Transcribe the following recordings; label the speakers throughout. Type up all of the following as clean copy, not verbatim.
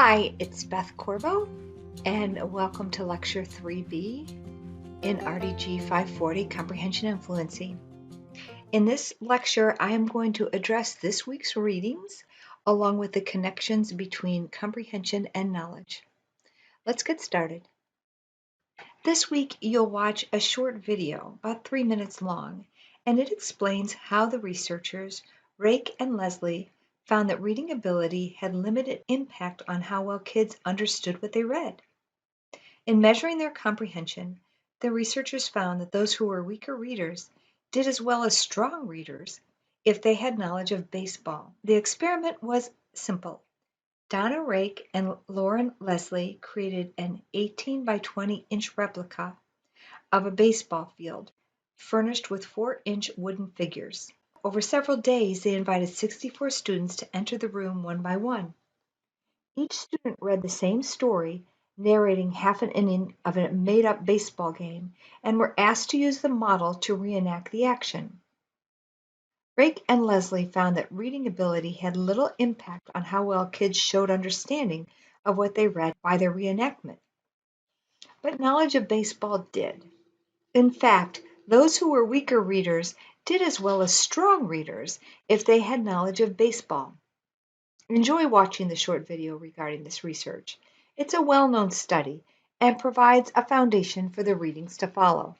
Speaker 1: Hi, it's Beth Corbo, and welcome to Lecture 3B in RDG 540, Comprehension and Fluency. In this lecture, I am going to address this week's readings, along with the connections between comprehension and knowledge. Let's get started. This week, you'll watch a short video, about 3 minutes long, and it explains how the researchers, Rake and Leslie, found that reading ability had limited impact on how well kids understood what they read. In measuring their comprehension, the researchers found that those who were weaker readers did as well as strong readers if they had knowledge of baseball. The experiment was simple. Donna Rake and Lauren Leslie created an 18 by 20 inch replica of a baseball field, furnished with 4-inch wooden figures. Over several days, they invited 64 students to enter the room one by one. Each student read the same story, narrating half an inning of a made-up baseball game, and were asked to use the model to reenact the action. Rake and Leslie found that reading ability had little impact on how well kids showed understanding of what they read by their reenactment. But knowledge of baseball did. In fact, those who were weaker readers did as well as strong readers if they had knowledge of baseball. Enjoy watching the short video regarding this research. It's a well-known study and provides a foundation for the readings to follow.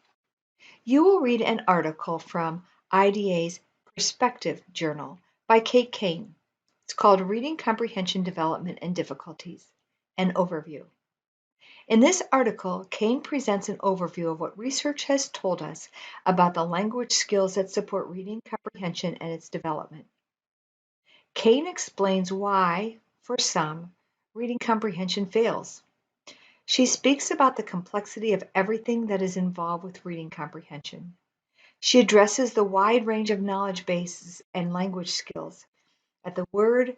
Speaker 1: You will read an article from IDA's Perspective Journal by Kate Kane. It's called Reading Comprehension Development and Difficulties, an Overview. In this article, Kane presents an overview of what research has told us about the language skills that support reading comprehension and its development. Kane explains why, for some, reading comprehension fails. She speaks about the complexity of everything that is involved with reading comprehension. She addresses the wide range of knowledge bases and language skills at the word,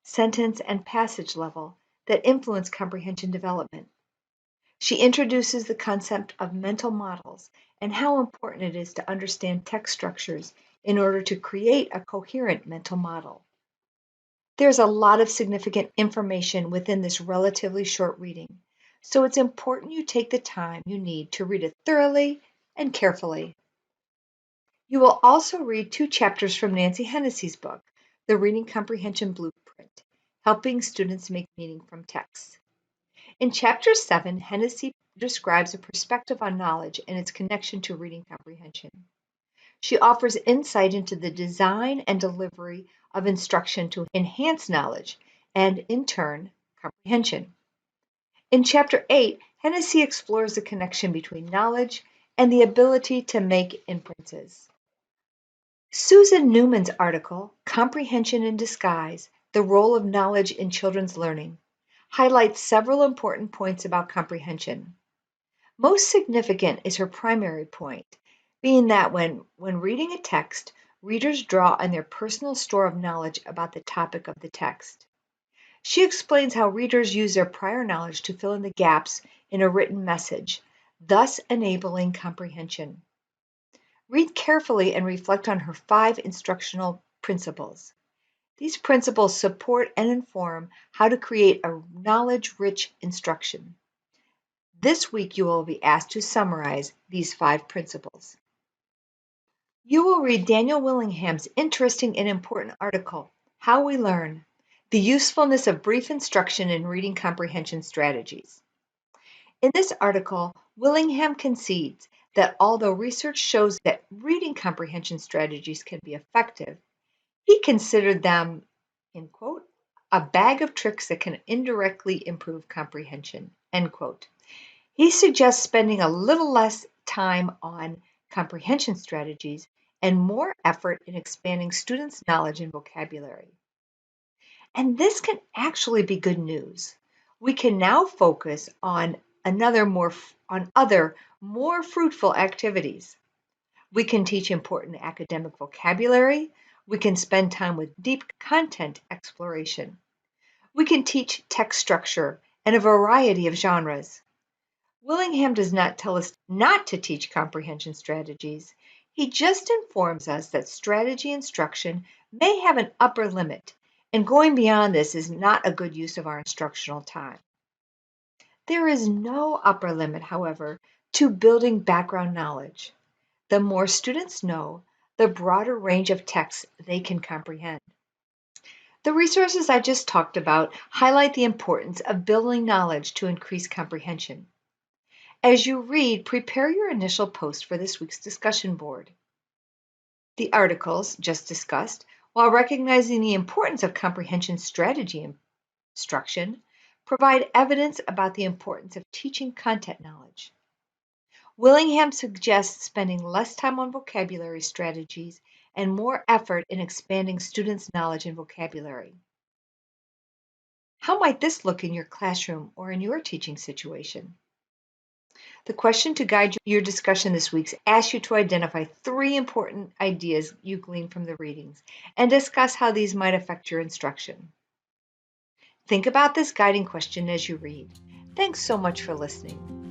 Speaker 1: sentence, and passage level that influence comprehension development. She introduces the concept of mental models and how important it is to understand text structures in order to create a coherent mental model. There's a lot of significant information within this relatively short reading, so it's important you take the time you need to read it thoroughly and carefully. You will also read 2 chapters from Nancy Hennessy's book, The Reading Comprehension Blueprint, Helping Students Make Meaning from Text. In Chapter 7, Hennessy describes a perspective on knowledge and its connection to reading comprehension. She offers insight into the design and delivery of instruction to enhance knowledge and, in turn, comprehension. In Chapter 8, Hennessy explores the connection between knowledge and the ability to make inferences. Susan Newman's article, Comprehension in Disguise, The Role of Knowledge in Children's Learning, highlights several important points about comprehension. Most significant is her primary point, being that when reading a text, readers draw on their personal store of knowledge about the topic of the text. She explains how readers use their prior knowledge to fill in the gaps in a written message, thus enabling comprehension. Read carefully and reflect on her 5 instructional principles. These principles support and inform how to create a knowledge-rich instruction. This week you will be asked to summarize these 5 principles. You will read Daniel Willingham's interesting and important article, How We Learn, The Usefulness of Brief Instruction in Reading Comprehension Strategies. In this article, Willingham concedes that although research shows that reading comprehension strategies can be effective, he considered them, in quote, a bag of tricks that can indirectly improve comprehension, end quote. He suggests spending a little less time on comprehension strategies and more effort in expanding students' knowledge and vocabulary. And this can actually be good news. We can now focus on other more fruitful activities. We can teach important academic vocabulary. We can spend time with deep content exploration. We can teach text structure and a variety of genres. Willingham does not tell us not to teach comprehension strategies. He just informs us that strategy instruction may have an upper limit and going beyond this is not a good use of our instructional time. There is no upper limit, however, to building background knowledge. The more students know, the broader range of texts they can comprehend. The resources I just talked about highlight the importance of building knowledge to increase comprehension. As you read, prepare your initial post for this week's discussion board. The articles just discussed, while recognizing the importance of comprehension strategy instruction, provide evidence about the importance of teaching content knowledge. Willingham suggests spending less time on vocabulary strategies and more effort in expanding students' knowledge and vocabulary. How might this look in your classroom or in your teaching situation? The question to guide your discussion this week asks you to identify 3 important ideas you gleaned from the readings and discuss how these might affect your instruction. Think about this guiding question as you read. Thanks so much for listening.